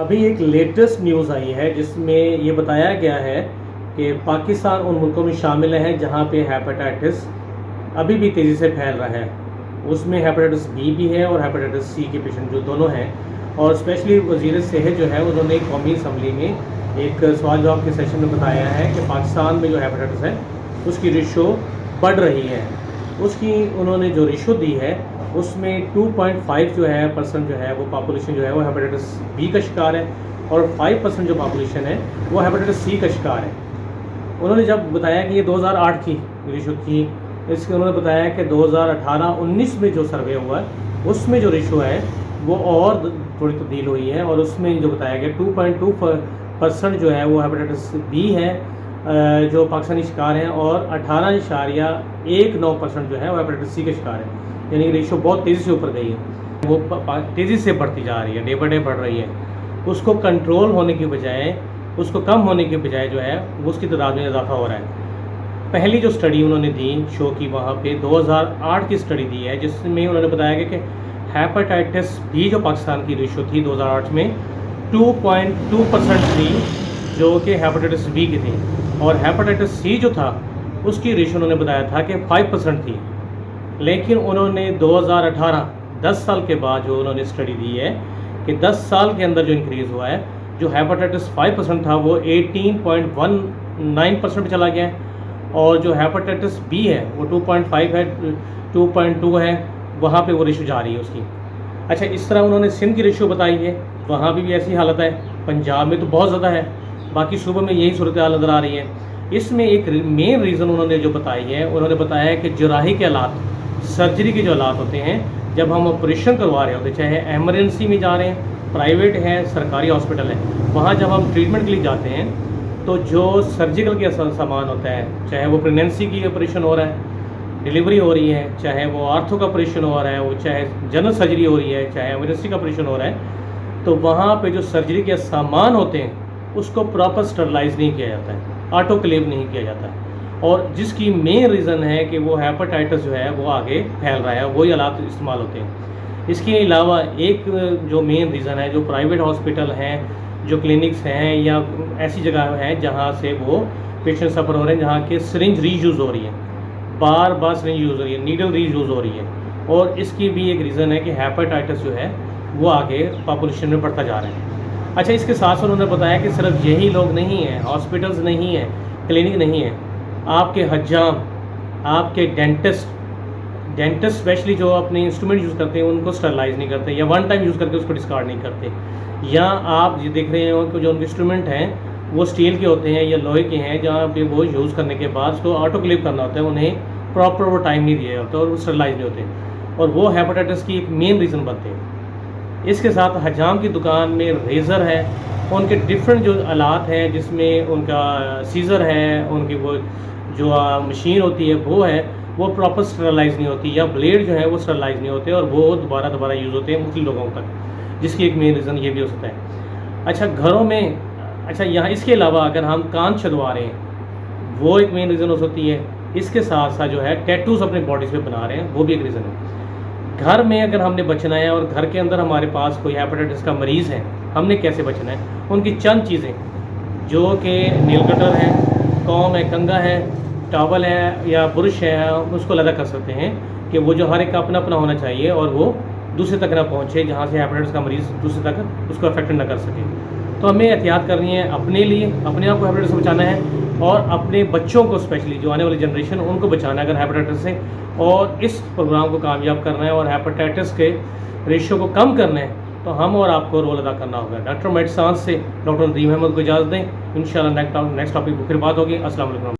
ابھی ایک latest news آئی ہے جس میں یہ بتایا گیا ہے کہ پاکستان ان ملکوں میں شامل ہیں جہاں پہ ہیپاٹائٹس ابھی بھی تیزی سے پھیل رہا ہے. اس میں ہیپاٹائٹس بی بھی ہے اور ہیپاٹائٹس سی کے پیشنٹ جو دونوں ہیں. اور اسپیشلی وزیر صحت جو ہے انہوں نے قومی اسمبلی میں ایک سوال جواب کے سیشن میں بتایا ہے کہ پاکستان میں جو ہیپاٹائٹس ہے اس کی ریشو بڑھ رہی ہے. اس کی انہوں نے جو ریشو دی ہے اس میں 2.5 جو ہے پرسنٹ جو ہے وہ پاپولیشن جو ہے وہ ہیپاٹائٹس بی کا شکار ہے اور 5% جو پاپولیشن ہے وہ ہیپاٹائٹس سی کا شکار ہے. انہوں نے جب بتایا کہ یہ 2008 کی ریشو تھی، اس کے انہوں نے بتایا کہ 2018-19 میں جو سروے ہوا ہے اس میں جو ریشو ہے وہ اور تھوڑی تبدیل ہوئی ہے اور اس میں جو بتایا گیا 2.2% جو ہے وہ ہیپاٹائٹس بی ہے جو پاکستانی شکار ہیں اور 18.19% جو ہے وہ ہیپاٹائٹس سی کے شکار ہیں. یعنی کہ ریشو بہت تیزی سے اوپر گئی ہے، وہ تیزی سے بڑھتی جا رہی ہے، ڈے بائی ڈے بڑھ رہی ہے. اس کو کنٹرول ہونے کی بجائے، اس کو کم ہونے کے بجائے جو ہے وہ اس کی تعداد میں اضافہ ہو رہا ہے. پہلی جو اسٹڈی انہوں نے دی شو کی وہاں پہ 2008 کی اسٹڈی دی ہے جس میں انہوں نے بتایا کہ ہیپاٹائٹس بی جو پاکستان کی ریشو تھی 2008 میں 2.2% تھی جو کہ ہیپاٹائٹس بی کی تھی، اور ہیپاٹائٹس سی جو تھا اس کی ریشو انہوں نے بتایا تھا کہ 5% تھی. لیکن انہوں نے 2018 10 سال کے بعد جو انہوں نے اسٹڈی دی ہے کہ 10 سال کے اندر جو انکریز ہوا ہے، جو ہیپاٹائٹس 5% تھا وہ 18.19% پہ چلا گیا ہے، اور جو ہیپاٹائٹس بی ہے وہ 2.5 ہے، 2.2 ہے، وہاں پہ وہ ریشو جا رہی ہے اس کی. اچھا، اس طرح انہوں نے سندھ کی ریشو بتائی ہے، وہاں بھی ایسی حالت ہے. پنجاب میں تو بہت زیادہ ہے، باقی صوبوں میں یہی صورتحال نظر آ رہی ہے. اس میں ایک مین ریزن انہوں نے جو بتائی ہے، انہوں نے بتایا ہے کہ جراحی کے آلات، سرجری کے جو آلات ہوتے ہیں جب ہم آپریشن کروا رہے ہوتے ہیں، چاہے ایمرجنسی میں جا رہے ہیں، پرائیویٹ ہے، سرکاری ہاسپٹل ہے، وہاں جب ہم ٹریٹمنٹ کے لیے جاتے ہیں تو جو سرجیکل کے سامان ہوتا ہے، چاہے وہ پریگنینسی کی آپریشن ہو رہا ہے، ڈیلیوری ہو رہی ہے، چاہے وہ آرتھو کا آپریشن ہو رہا ہے، وہ چاہے جنرل سرجری ہو رہی ہے، چاہے ایمرجنسی کا آپریشن ہو رہا ہے، تو وہاں پہ جو سرجری کے سامان ہوتے ہیں اس کو پراپر اسٹرلائز نہیں کیا جاتا ہے، آٹو کلیو نہیں کیا جاتا ہے، اور جس کی مین ریزن ہے کہ وہ ہیپاٹائٹس جو ہے وہ آگے پھیل رہا ہے، وہی آلات استعمال ہوتے ہیں. اس کے علاوہ ایک جو مین ریزن ہے، جو پرائیویٹ ہاسپٹل ہیں، جو کلینکس ہیں یا ایسی جگہ ہیں جہاں سے وہ پیشنٹ سفر ہو رہے ہیں، جہاں کہ سرنج ری یوز ہو رہی ہے، بار بار سرنج یوز ہو رہی ہے، نیڈل ری یوز ہو رہی ہے، اور اس کی بھی ایک ریزن ہے کہ ہیپاٹائٹس جو ہے وہ آگے پاپولیشن میں بڑھتا جا رہا ہے. اچھا، اس کے ساتھ انہوں نے بتایا کہ صرف یہی لوگ نہیں ہیں، ہاسپٹلز نہیں ہیں، کلینک نہیں ہیں، آپ کے حجام، آپ کے ڈینٹسٹ اسپیشلی جو اپنے انسٹرومنٹ یوز کرتے ہیں ان کو اسٹرلائز نہیں کرتے، یا ون ٹائم یوز کر کے اس کو ڈسکارڈ نہیں کرتے، یا آپ یہ دیکھ رہے ہو کہ جو ان کے انسٹرومنٹ ہیں وہ اسٹیل کے ہوتے ہیں یا لوہے کے ہیں، جہاں پہ وہ یوز کرنے کے بعد اس کو آٹو کلیپ کرنا ہوتا ہے، انہیں پراپر وہ ٹائم نہیں دیا ہوتا اور وہ اسٹرلائز نہیں ہوتے، اور وہ ہیپاٹائٹس کی ایک مین ریزن بنتے ہیں. اس کے ساتھ حجام کی دکان میں ریزر ہے، ان کے ڈفرینٹ جو آلات ہیں جس میں ان کا سیزر ہے، ان کی وہ جو مشین ہوتی ہے وہ پراپر اسٹرلائز نہیں ہوتی، یا بلیڈ جو ہے وہ اسٹرلائز نہیں ہوتے اور وہ دوبارہ یوز ہوتے ہیں مختلف لوگوں تک، جس کی ایک مین ریزن یہ بھی ہو سکتا ہے. اچھا، گھروں میں یہاں اس کے علاوہ اگر ہم کان چھدوا رہے ہیں وہ ایک مین ریزن ہو سکتی ہے. اس کے ساتھ ساتھ جو ہے ٹیٹوز اپنے باڈیز پہ بنا رہے ہیں وہ بھی ایک ریزن ہے. گھر میں اگر ہم نے بچنا ہے اور گھر کے اندر ہمارے پاس کوئی ہیپاٹائٹس کا مریض ہے، ہم نے کیسے بچنا ہے؟ ان کی چند چیزیں جو کہ نیل کٹر ہے، کوم ہے، کنگا ہے، ٹاول ہے یا برش ہے، اس کو علیحدہ کر سکتے ہیں کہ وہ جو ہر ایک کا اپنا اپنا ہونا چاہیے اور وہ دوسرے تک نہ پہنچے، جہاں سے ہیپاٹائٹس کا مریض دوسرے تک اس کو افیکٹ نہ کر سکے. تو ہمیں احتیاط کرنی ہے اپنے لیے، اپنے آپ کو ہیپاٹائٹس سے بچانا ہے، اور اپنے بچوں کو اسپیشلی جو آنے والی جنریشن ان کو بچانا ہے اگر ہیپاٹائٹس سے، اور اس پروگرام کو کامیاب کرنا ہے اور ہیپاٹائٹس کے ریشو کو کم کرنا ہے. تو ہم اور آپ کو رول ادا کرنا ہوگا. ڈاکٹر میڈ سانس سے ڈاکٹر ندیم احمد کو اجازت دیں، انشاءاللہ نیکسٹ ٹاپک پہ پھر بات ہوگی. السلام علیکم.